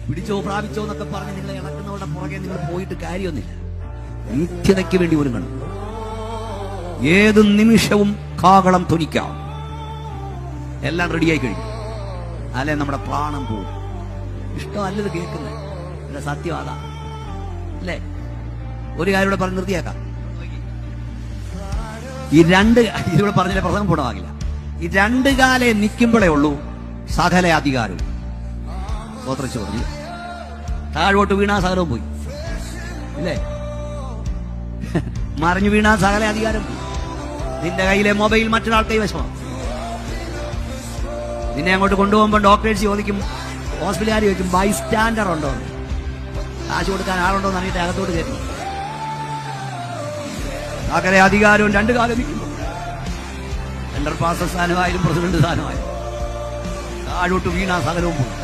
പിടിച്ചോ പ്രാപിച്ചോ എന്നൊക്കെ പറഞ്ഞ് നിങ്ങളെ ഇളക്കുന്നവരുടെ പുറകെ നിങ്ങൾ പോയിട്ട് കാര്യമൊന്നുമില്ല. നിത്യതയ്ക്ക് വേണ്ടി ഒരുങ്ങണം. ഏത് നിമിഷവും കാഹളം ധ്വനിക്കാം. എല്ലാം റെഡിയായി കഴിഞ്ഞു. അല്ലെ നമ്മുടെ പ്രാണം പോവും. ഇഷ്ടമല്ലത് കേൾക്കുന്നത്. സത്യം അതാ അല്ലേ? ഒരു കാര്യം ഇവിടെ പറഞ്ഞ് നിർത്തിയാക്കാം. ഇതിവിടെ പറഞ്ഞ പ്രസംഗം പൂർണ്ണമാകില്ല. ഈ രണ്ട് കാലേ നിൽക്കുമ്പോഴേ ഉള്ളൂ സകല അധികാരവും. സ്തോത്രം പറഞ്ഞു. താഴോട്ട് വീണാ സകലവും പോയി ഇല്ലേ? മറിഞ്ഞു വീണാ സകല അധികാരം പോയി. നിന്റെ കയ്യിലെ മൊബൈൽ മറ്റൊരാൾ കൈവശമാണ്. നിന്നെ അങ്ങോട്ട് കൊണ്ടുപോകുമ്പോൾ ഡോക്ടേഴ്സ് ചോദിക്കും, ഹോസ്പിറ്റലുകാർ ചോദിക്കും ബൈ സ്റ്റാൻഡർ ഉണ്ടോ, കാശ് കൊടുക്കാൻ ആളുണ്ടോ എന്ന് അറിയിട്ട് അകത്തോട്ട് കയറ്റി. സകല അധികാരവും രണ്ട് കാലം നിൽക്കുന്നു. സെൻട്രൽ പാസ്റ്റർ സ്ഥാനമായാലും പ്രസിഡന്റ് സ്ഥാനമായാലും താഴോട്ട് വീണാ സകലവും പോകും.